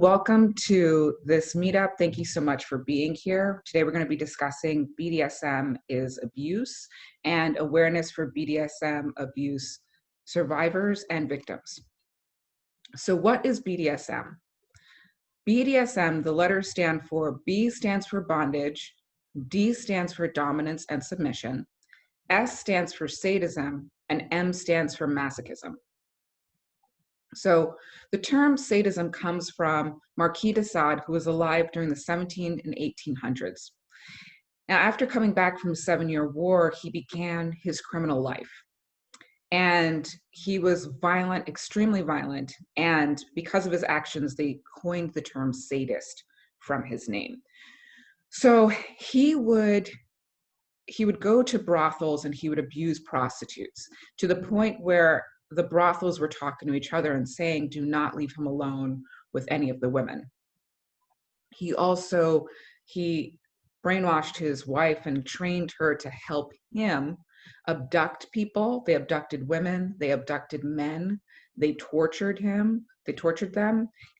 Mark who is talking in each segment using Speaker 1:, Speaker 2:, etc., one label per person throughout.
Speaker 1: Welcome to this meetup. Thank you so much for being here. Today we're going to be discussing BDSM is abuse and awareness for BDSM abuse survivors and victims. So what is BDSM? BDSM, the letters stand for B stands for bondage, D stands for dominance and submission, S stands for sadism, and M stands for masochism. So the term sadism comes from Marquis de Sade, who was alive during the 17 and 1800s. Now, after coming back from the 7-Year War, he began his criminal life. And he was violent, extremely violent. And because of his actions, they coined the term sadist from his name. So he would go to brothels and he would abuse prostitutes to the point where the brothels were talking to each other and saying, do not leave him alone with any of the women. He brainwashed his wife and trained her to help him abduct people. They abducted women, they abducted men, they tortured them.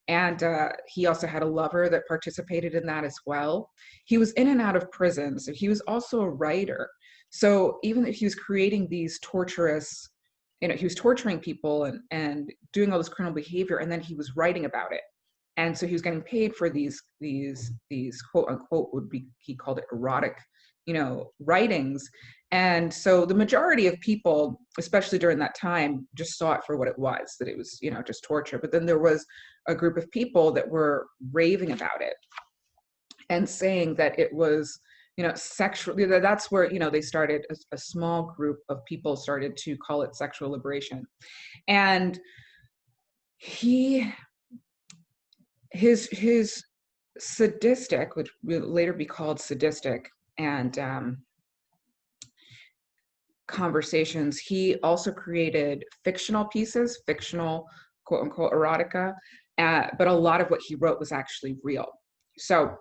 Speaker 1: And he also had a lover that participated in that as well. He was in and out of prison, so he was also a writer. So even if he was creating these torturous, he was torturing people and doing all this criminal behavior, and then he was writing about it. And so he was getting paid for these quote unquote he called it erotic, writings. And so the majority of people, especially during that time, just saw it for what it was, that it was, just torture. But then there was a group of people that were raving about it and saying that it was, sexual. That's where, they started, a small group of people started to call it sexual liberation. And his sadistic, which will later be called sadistic, and conversations, he also created fictional pieces, fictional quote unquote erotica, but a lot of what he wrote was actually real. So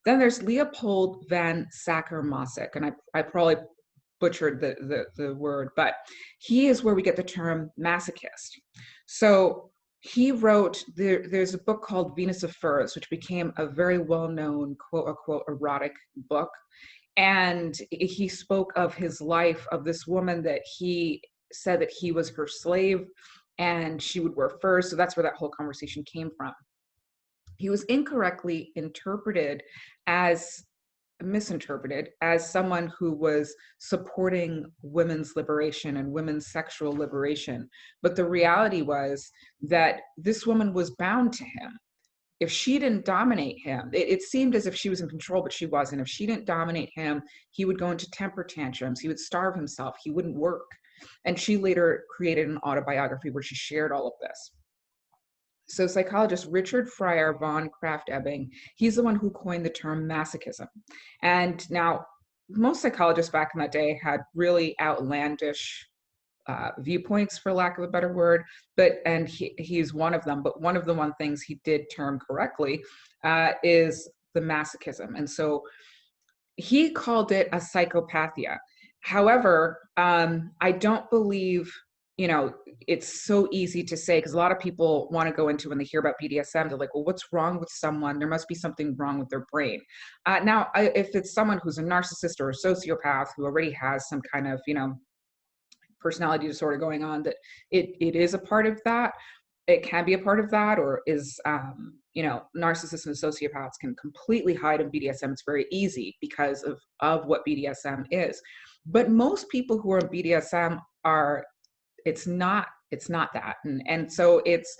Speaker 1: then there's Leopold van Sacher-Masoch, and I probably butchered the word, but he is where we get the term masochist. So he wrote, there's a book called Venus of Furs, which became a very well-known quote unquote erotic book. And he spoke of his life, of this woman that he said that he was her slave and she would wear furs. So that's where that whole conversation came from. He was incorrectly misinterpreted as someone who was supporting women's liberation and women's sexual liberation. But the reality was that this woman was bound to him. If she didn't dominate him, it seemed as if she was in control, but she wasn't. If she didn't dominate him, he would go into temper tantrums. He would starve himself. He wouldn't work. And she later created an autobiography where she shared all of this. So psychologist Richard Fryer von Krafft-Ebing, he's the one who coined the term masochism. And now most psychologists back in that day had really outlandish viewpoints, for lack of a better word, and he's one of them. But one of the things he did term correctly is the masochism. And so he called it a psychopathia. However, I don't believe, it's so easy to say, because a lot of people want to go into, when they hear about BDSM, they're like, well, what's wrong with someone? There must be something wrong with their brain. Now, if it's someone who's a narcissist or a sociopath who already has some kind of, personality disorder going on, that it is a part of that. It can be a part of that, or is, narcissists and sociopaths can completely hide in BDSM. It's very easy because of what BDSM is. But most people who are in BDSM it's not that. And so it's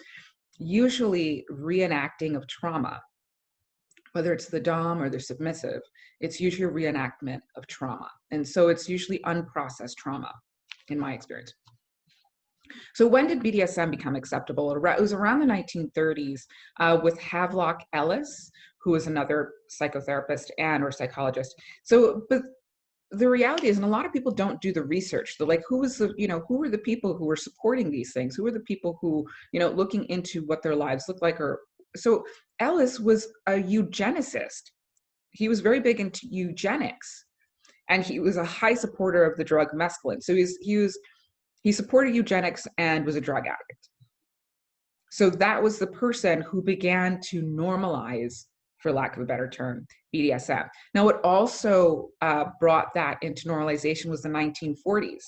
Speaker 1: usually reenacting of trauma, whether it's the dom or the submissive, it's usually a reenactment of trauma. And so it's usually unprocessed trauma, in my experience. So when did BDSM become acceptable? It was around the 1930s with Havelock Ellis, who was another psychotherapist or psychologist. So, but the reality is, and a lot of people don't do the research. They're like, who were the people who were supporting these things? Who were the people who, looking into what their lives looked like? So Ellis was a eugenicist. He was very big into eugenics, and he was a high supporter of the drug mescaline. So he supported eugenics and was a drug addict. So that was the person who began to normalize, for lack of a better term, BDSM. Now, what also brought that into normalization was the 1940s,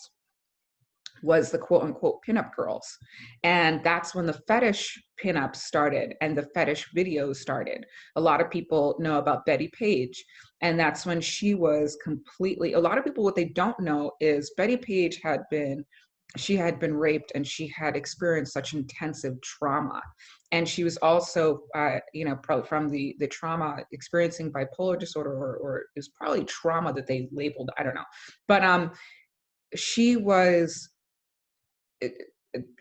Speaker 1: was the quote unquote pinup girls. And that's when the fetish pinups started and the fetish videos started. A lot of people know about Betty Page. And that's when she was completely, a lot of people, what they don't know is Betty Page she had been raped and she had experienced such intensive trauma. And she was also, probably from the trauma, experiencing bipolar disorder, or it was probably trauma that they labeled, I don't know. But she was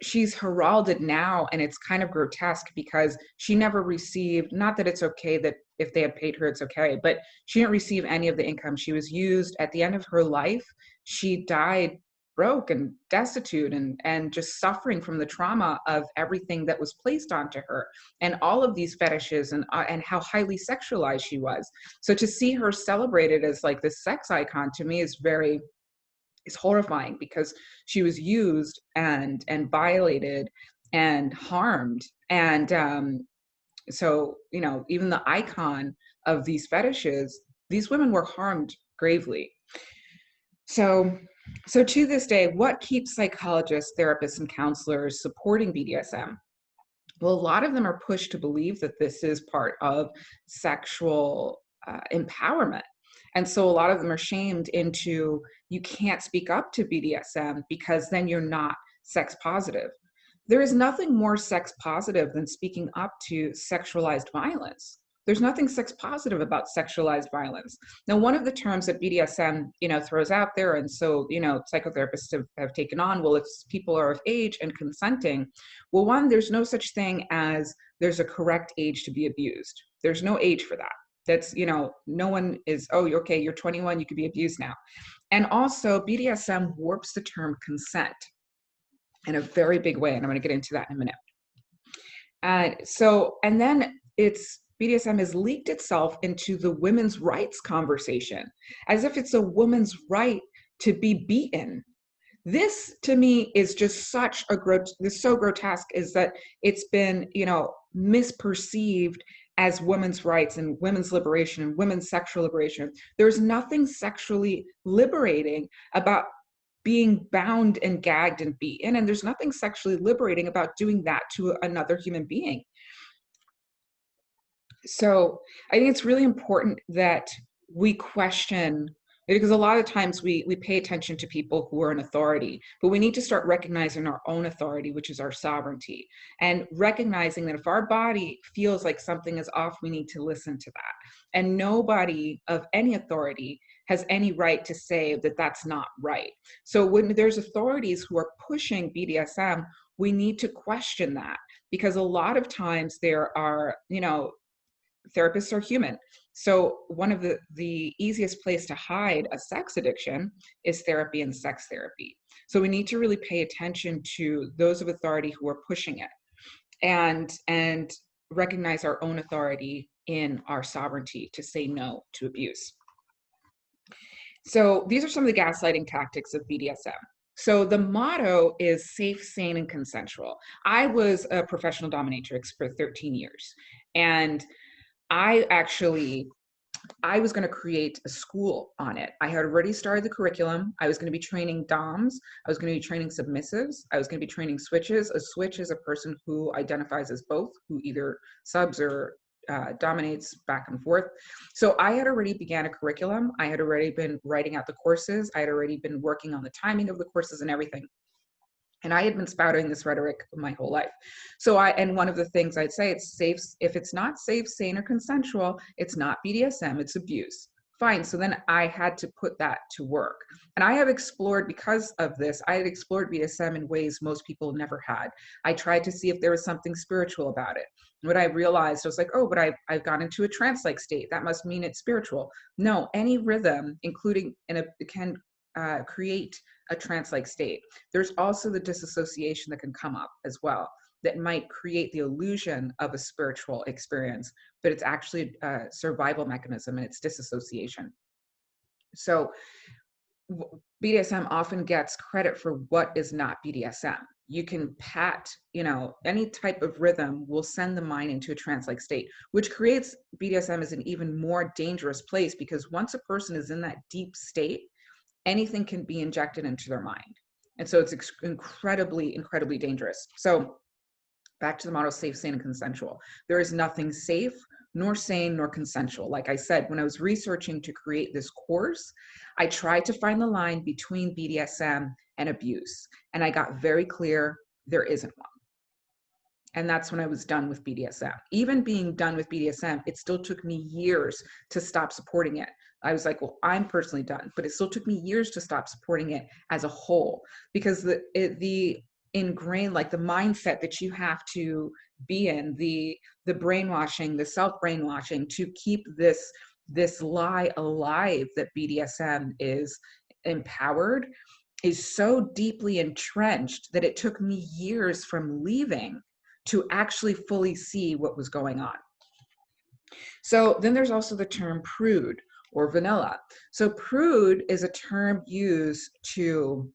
Speaker 1: she's heralded now, and it's kind of grotesque because she never received, not that it's okay that if they had paid her it's okay, but she didn't receive any of the income. She was used at the end of her life. She died broke and destitute, and just suffering from the trauma of everything that was placed onto her, and all of these fetishes, and how highly sexualized she was. So to see her celebrated as like this sex icon, to me is horrifying, because she was used and violated and harmed. And so, even the icon of these fetishes, these women were harmed gravely. So to this day, what keeps psychologists, therapists, and counselors supporting BDSM? Well, a lot of them are pushed to believe that this is part of sexual empowerment. And so a lot of them are shamed into, you can't speak up to BDSM because then you're not sex positive. There is nothing more sex positive than speaking up to sexualized violence. There's nothing sex positive about sexualized violence. Now, one of the terms that BDSM, throws out there, and so, psychotherapists have taken on, well, if people are of age and consenting, well, one, there's no such thing as there's a correct age to be abused. There's no age for that. That's, no one is, oh, okay, you're 21, you could be abused now. And also, BDSM warps the term consent in a very big way, and I'm going to get into that in a minute. And then BDSM has leaked itself into the women's rights conversation, as if it's a woman's right to be beaten. This, to me, is just such this so grotesque, is that it's been, misperceived as women's rights and women's liberation and women's sexual liberation. There's nothing sexually liberating about being bound and gagged and beaten, and there's nothing sexually liberating about doing that to another human being. So I think it's really important that we question, because a lot of times we pay attention to people who are in authority, but we need to start recognizing our own authority, which is our sovereignty, and recognizing that if our body feels like something is off, we need to listen to that. And nobody of any authority has any right to say that that's not right. So when there's authorities who are pushing BDSM, we need to question that, because a lot of times there are, therapists are human. So one of the easiest place to hide a sex addiction is therapy and sex therapy. So we need to really pay attention to those of authority who are pushing it, and recognize our own authority in our sovereignty to say no to abuse. So these are some of the gaslighting tactics of BDSM. So the motto is safe, sane, and consensual. I was a professional dominatrix for 13 years, and I was going to create a school on it. I had already started the curriculum. I was going to be training DOMs. I was going to be training submissives. I was going to be training switches. A switch is a person who identifies as both, who either subs or dominates back and forth. So I had already began a curriculum. I had already been writing out the courses. I had already been working on the timing of the courses and everything. And I had been spouting this rhetoric my whole life. And one of the things I'd say, it's safe. If it's not safe, sane, or consensual, it's not BDSM, it's abuse. Fine. So then I had to put that to work. And I have explored, because of this, I had explored BDSM in ways most people never had. I tried to see if there was something spiritual about it. What I realized, I was like, oh, but I've gone into a trance-like state. That must mean it's spiritual. No, any rhythm, including can create a trance-like state. There's also the disassociation that can come up as well, that might create the illusion of a spiritual experience, but it's actually a survival mechanism, and it's disassociation. So BDSM often gets credit for what is not BDSM. you can pat, any type of rhythm will send the mind into a trance-like state, which creates BDSM as an even more dangerous place, because once a person is in that deep state, anything can be injected into their mind. And so it's incredibly, incredibly dangerous. So back to the model, safe, sane, and consensual. There is nothing safe, nor sane, nor consensual. Like I said, when I was researching to create this course, I tried to find the line between BDSM and abuse. And I got very clear there isn't one. And that's when I was done with BDSM. Even being done with BDSM, it still took me years to stop supporting it. I was like, well, I'm personally done, but it still took me years to stop supporting it as a whole, because the ingrained, like the mindset that you have to be in, the brainwashing, the self brainwashing to keep this lie alive that BDSM is empowered, is so deeply entrenched that it took me years from leaving to actually fully see what was going on. So then there's also the term prude or vanilla. So prude is a term used to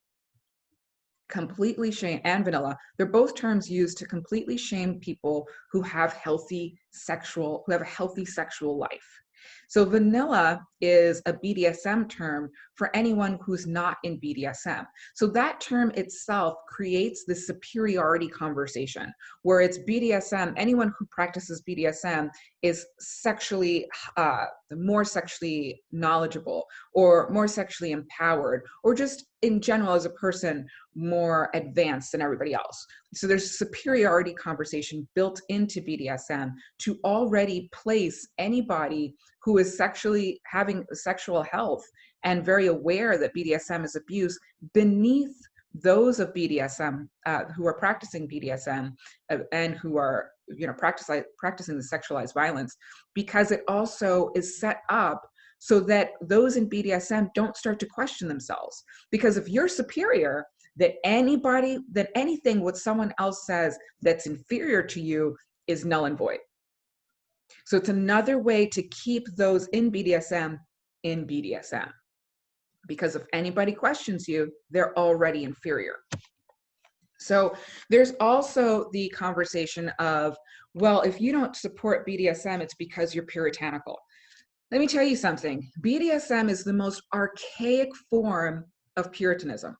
Speaker 1: completely shame, and vanilla, they're both terms used to completely shame people who have a healthy sexual life. So vanilla is a BDSM term for anyone who's not in BDSM. So that term itself creates this superiority conversation where it's BDSM, anyone who practices BDSM is sexually, more sexually knowledgeable, or more sexually empowered, or just in general as a person more advanced than everybody else. So there's a superiority conversation built into BDSM to already place anybody who is sexually having sexual health and very aware that BDSM is abuse beneath those of BDSM who are practicing BDSM and who are practicing the sexualized violence, because it also is set up so that those in BDSM don't start to question themselves. Because if you're superior, that anything what someone else says that's inferior to you is null and void. So it's another way to keep those in BDSM in BDSM. Because if anybody questions you, they're already inferior. So there's also the conversation of, well, if you don't support BDSM, it's because you're puritanical. Let me tell you something. BDSM is the most archaic form of Puritanism.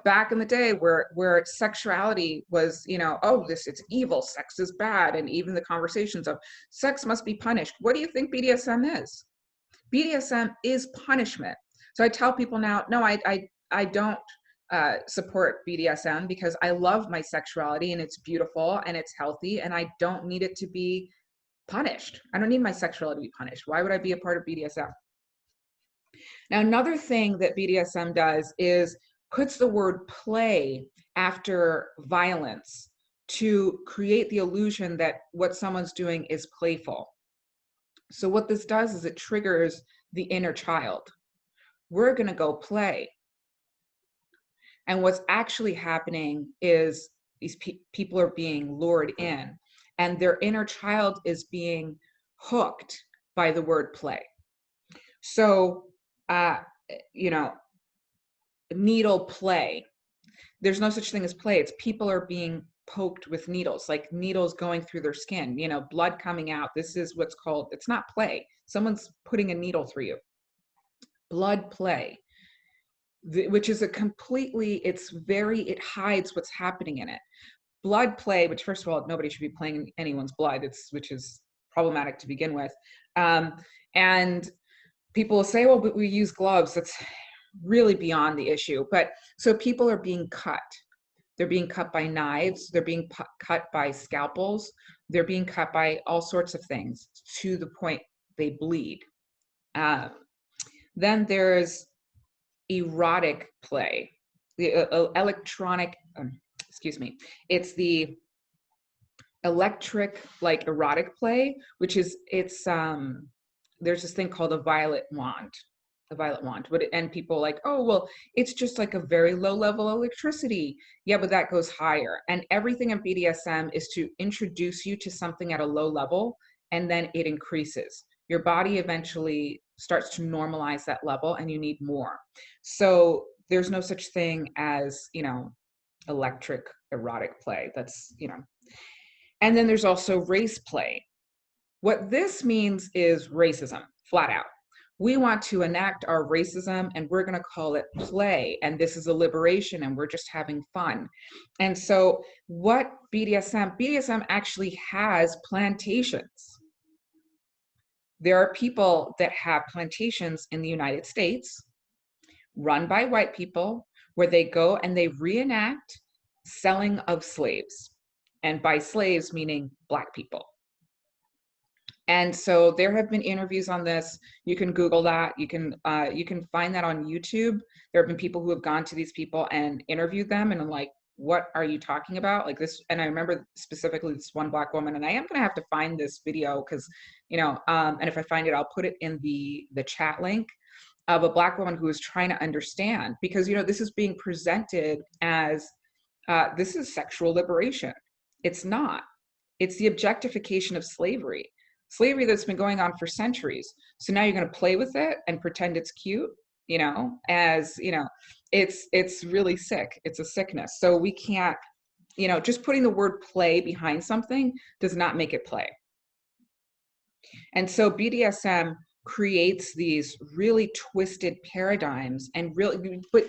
Speaker 1: Back in the day where sexuality was, it's evil, sex is bad, and even the conversations of sex must be punished. What do you think BDSM is? BDSM is punishment. So I tell people now, no, I don't support BDSM because I love my sexuality and it's beautiful and it's healthy and I don't need it to be punished. I don't need my sexuality to be punished. Why would I be a part of BDSM? Now, another thing that BDSM does is puts the word play after violence to create the illusion that what someone's doing is playful. So what this does is it triggers the inner child. We're going to go play. And what's actually happening is these people are being lured in, and their inner child is being hooked by the word play. So, needle play. There's no such thing as play. It's people are being poked with needles, like needles going through their skin, blood coming out. This is what's called, it's not play. Someone's putting a needle through you. Blood play, which is it hides what's happening in it. Blood play, which first of all, nobody should be playing anyone's blood, which is problematic to begin with. And people will say, well, but we use gloves. That's really beyond the issue. But so people are being cut. They're being cut by knives. They're being cut by scalpels. They're being cut by all sorts of things to the point they bleed. Then there's erotic play, the electronic, it's the electric, like erotic play, which is, there's this thing called a violet wand. And people are like, oh, well, it's just like a very low level electricity. Yeah, but that goes higher. And everything in BDSM is to introduce you to something at a low level, and then it increases. Your body eventually starts to normalize that level and you need more. So there's no such thing as, electric erotic play. That's, and then there's also race play. What this means is racism, flat out. We want to enact our racism and we're going to call it play. And this is a liberation and we're just having fun. And so, what BDSM actually has plantations. There are people that have plantations in the United States run by white people where they go and they reenact selling of slaves. And by slaves, meaning Black people. And so there have been interviews on this. You can Google that. You can find that on YouTube. There have been people who have gone to these people and interviewed them, and I'm like, what are you talking about? Like this, and I remember specifically this one Black woman, and I am gonna have to find this video because, and if I find it, I'll put it in the chat link of a Black woman who is trying to understand, because this is being presented as this is sexual liberation. It's not. It's the objectification of slavery. Slavery that's been going on for centuries. So now you're going to play with it and pretend it's cute, it's really sick. It's a sickness. So we can't, just putting the word play behind something does not make it play. And so BDSM creates these really twisted paradigms but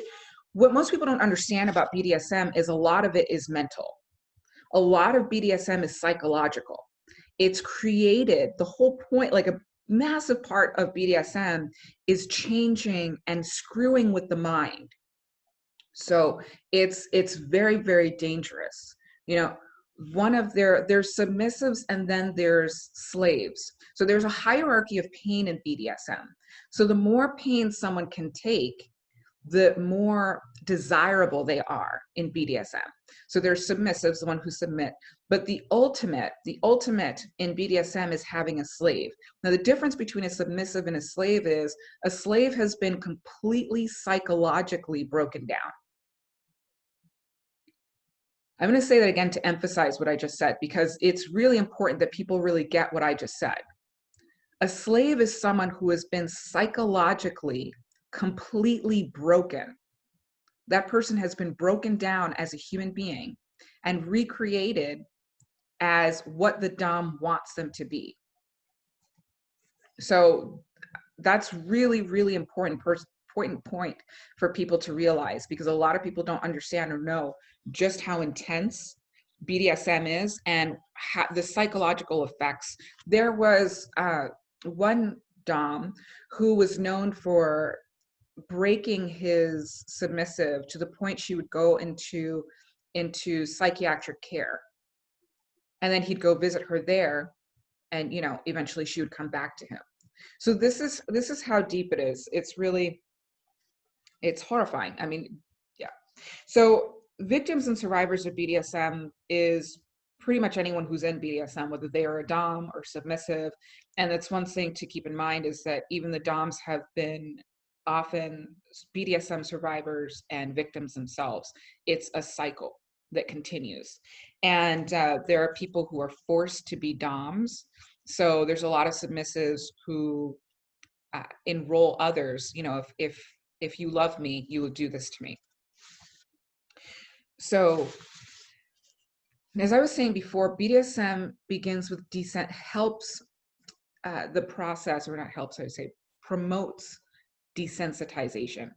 Speaker 1: what most people don't understand about BDSM is a lot of it is mental. A lot of BDSM is psychological. It's created, the whole point, like a massive part of BDSM is changing and screwing with the mind. So it's very, very dangerous. There's submissives and then there's slaves. So there's a hierarchy of pain in BDSM. So the more pain someone can take, the more desirable they are in BDSM. So there's submissives, the one who submit, but the ultimate in BDSM is having a slave. Now, the difference between a submissive and a slave is a slave has been completely psychologically broken down. I'm going to say that again to emphasize what I just said, because it's really important that people really get what I just said. A slave is someone who has been psychologically completely broken. That person has been broken down as a human being and recreated as what the Dom wants them to be. So that's really, really important point for people to realize, because a lot of people don't understand or know just how intense BDSM is and the psychological effects. There was one Dom who was known for breaking his submissive to the point she would go into psychiatric care, and then he'd go visit her there, and eventually she would come back to him. So this is how deep it is. It's horrifying. I mean, yeah. So victims and survivors of BDSM is pretty much anyone who's in BDSM, whether they are a Dom or submissive. And that's one thing to keep in mind, is that even the Doms have been often BDSM survivors and victims themselves. It's a cycle that continues. And there are people who are forced to be Doms. So there's a lot of submissives who enroll others. If you love me, you will do this to me. So as I was saying before, BDSM begins with helps the process, or not helps, I would say promotes desensitization.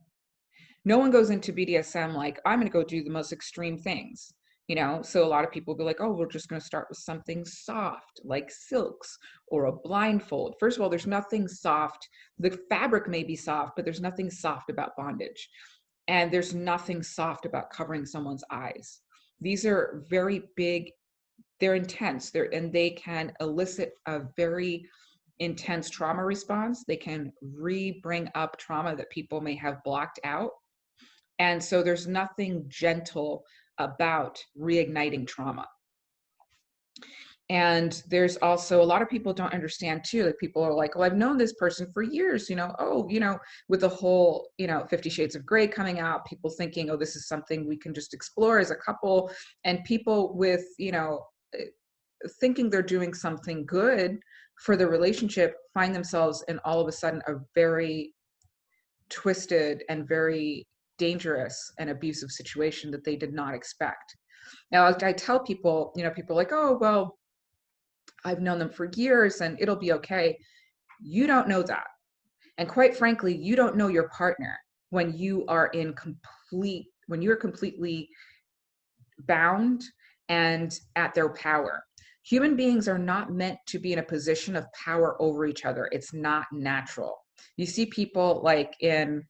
Speaker 1: No one goes into BDSM like, I'm going to go do the most extreme things, so a lot of people will be like, oh, we're just going to start with something soft like silks or a blindfold. First of all, there's nothing soft. The fabric may be soft, but there's nothing soft about bondage, and there's nothing soft about covering someone's eyes. These are very big, they're intense, and they can elicit a very intense trauma response. They can bring up trauma that people may have blocked out. And so there's nothing gentle about reigniting trauma. And there's also, a lot of people don't understand too, like people are like, well, I've known this person for years, with the whole, 50 Shades of Grey coming out, people thinking, oh, this is something we can just explore as a couple. And people with, thinking they're doing something good for the relationship find themselves in all of a sudden a very twisted and very dangerous and abusive situation that they did not expect. Now, I tell people, people are like, oh, well, I've known them for years and it'll be okay. You don't know that. And quite frankly, you don't know your partner when you are when you're completely bound and at their power. Human beings are not meant to be in a position of power over each other. It's not natural. You see people like in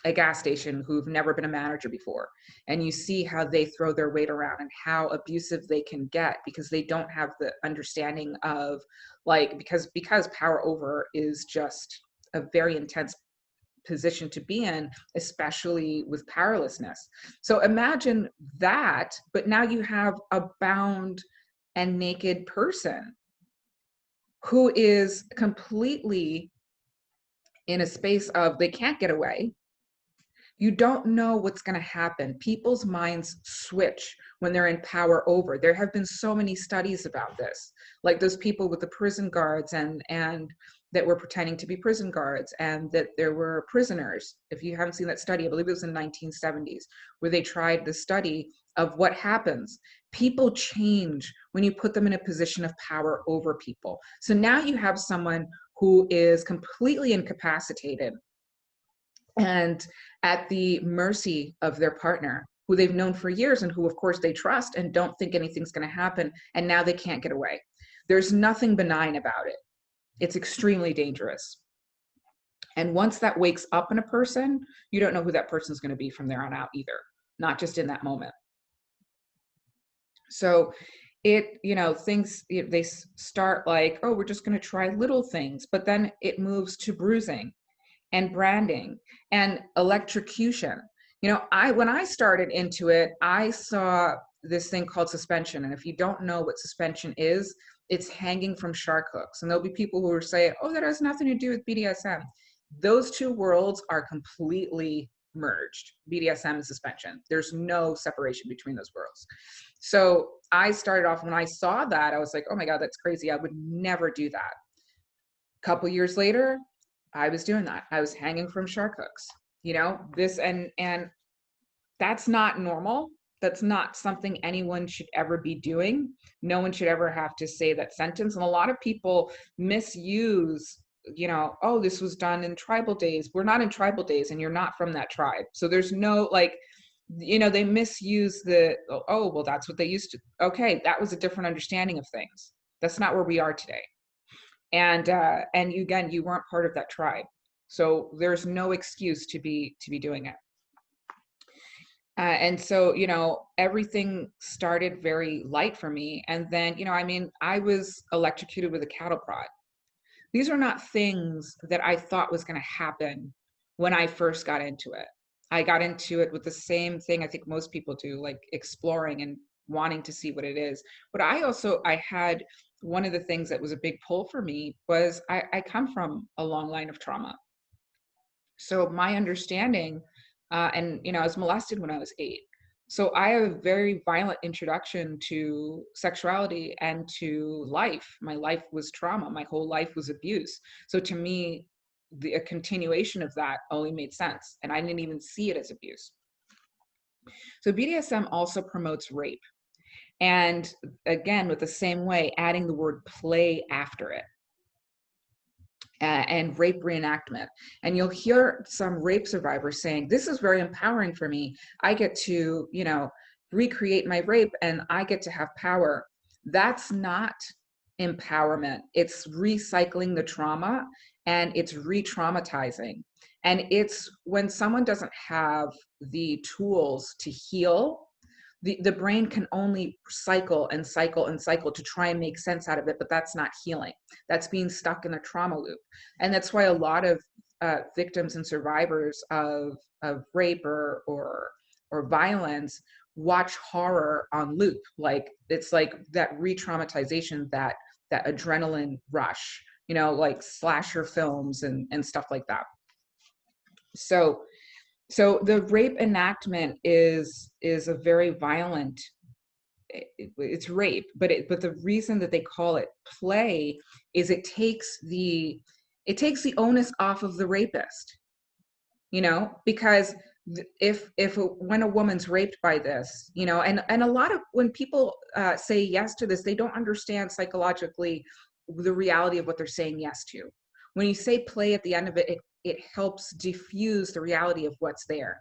Speaker 1: a gas station who've never been a manager before, and you see how they throw their weight around and how abusive they can get because they don't have the understanding of, like, because power over is just a very intense position to be in, especially with powerlessness. So imagine that, but now you have a bound and naked person who is completely in a space of they can't get away. You don't know what's going to happen. People's minds switch when they're in power over. There have been so many studies about this, like those people with the prison guards and that were pretending to be prison guards, and that there were prisoners. If you haven't seen that study, I believe it was in the 1970s, where they tried the study of what happens. People change when you put them in a position of power over people. So now you have someone who is completely incapacitated and at the mercy of their partner, who they've known for years and who, of course, they trust and don't think anything's going to happen. And now they can't get away. There's nothing benign about it. It's extremely dangerous. And once that wakes up in a person, you don't know who that person's going to be from there on out either, not just in that moment. So things, they start like, oh, we're just going to try little things, but then it moves to bruising and branding and electrocution. When I started into it, I saw this thing called suspension. And if you don't know what suspension is, it's hanging from shark hooks. And there'll be people who will say, oh, that has nothing to do with BDSM. Those two worlds are completely merged, BDSM and suspension. There's no separation between those worlds. So I started off, when I saw that, I was like, oh my God, that's crazy. I would never do that. A couple years later, I was doing that. I was hanging from shark hooks, this, and that's not normal. That's not something anyone should ever be doing. No one should ever have to say that sentence. And a lot of people misuse, oh, this was done in tribal days. We're not in tribal days, and you're not from that tribe. So there's no, like, they misuse oh, well, that's what they used to. Okay, that was a different understanding of things. That's not where we are today. And again, you weren't part of that tribe, so there's no excuse to be doing it. And so everything started very light for me, and then I was electrocuted with a cattle prod. These are not things that I thought was going to happen when I first got into it. I got into it with the same thing I think most people do, like exploring and wanting to see what it is. But I had one of the things that was a big pull for me was I come from a long line of trauma. So my understanding, and I was molested when I was 8. So I have a very violent introduction to sexuality and to life. My life was trauma. My whole life was abuse. So to me, a continuation of that only made sense. And I didn't even see it as abuse. So BDSM also promotes rape. And again, with the same way, adding the word play after it. And rape reenactment. And you'll hear some rape survivors saying, this is very empowering for me. I get to, recreate my rape and I get to have power. That's not empowerment. It's recycling the trauma and it's re-traumatizing. And it's when someone doesn't have the tools to heal, the brain can only cycle and cycle and cycle to try and make sense out of it, but that's not healing. That's being stuck in a trauma loop. And that's why a lot of victims and survivors of rape or violence watch horror on loop. Like it's like that re-traumatization, that adrenaline rush, like slasher films and stuff like that. So the rape enactment is a very violent, it's rape, but the reason that they call it play is it takes the onus off of the rapist, because When a woman's raped by this, you know, and a lot of when people say yes to this, they don't understand psychologically the reality of what they're saying yes to. When you say play at the end of it, it helps diffuse the reality of what's there.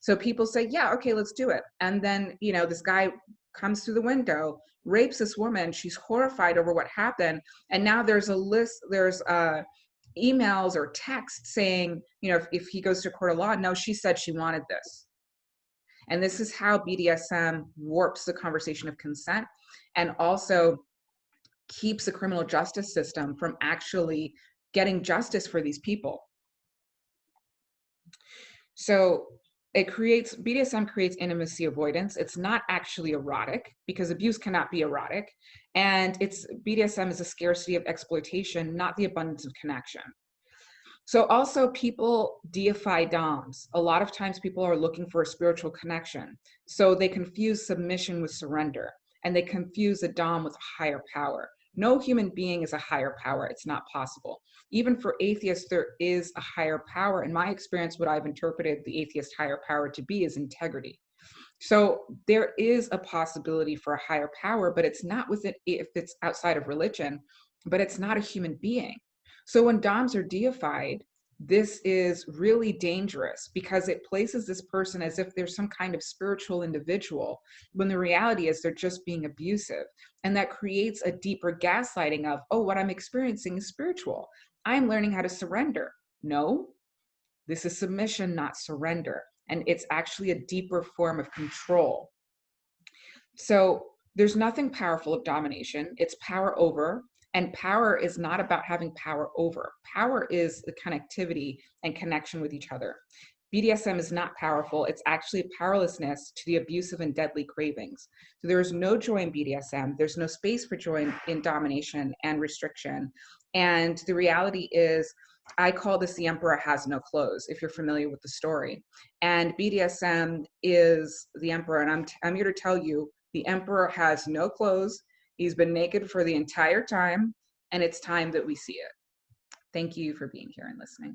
Speaker 1: So people say, yeah, okay, let's do it. And then, you know, this guy comes through the window, rapes this woman. She's horrified over what happened. And now there's a list, there's emails or text saying, you know, if he goes to court of law, no, she said she wanted this. And this is how BDSM warps the conversation of consent and also keeps the criminal justice system from actually getting justice for these people. So BDSM creates intimacy avoidance. It's not actually erotic because abuse cannot be erotic. And BDSM is a scarcity of exploitation, not the abundance of connection. So also people deify DOMs. A lot of times people are looking for a spiritual connection. So they confuse submission with surrender, and they confuse a DOM with a higher power. No human being is a higher power. It's not possible. Even for atheists, there is a higher power. In my experience, what I've interpreted the atheist higher power to be is integrity. So there is a possibility for a higher power, but it's not within, if it's outside of religion, but it's not a human being. So when DOMs are deified, this is really dangerous because it places this person as if they're some kind of spiritual individual, when the reality is they're just being abusive. And that creates a deeper gaslighting of, oh, what I'm experiencing is spiritual. I'm learning how to surrender. No, this is submission, not surrender. And it's actually a deeper form of control. So there's nothing powerful of domination. It's power over. And power is not about having power over. Power is the connectivity and connection with each other. BDSM is not powerful. It's actually powerlessness to the abusive and deadly cravings. So there is no joy in BDSM. There's no space for joy in domination and restriction. And the reality is, I call this the emperor has no clothes, if you're familiar with the story. And BDSM is the emperor. And I'm here to tell you, the emperor has no clothes. He's been naked for the entire time, and it's time that we see it. Thank you for being here and listening.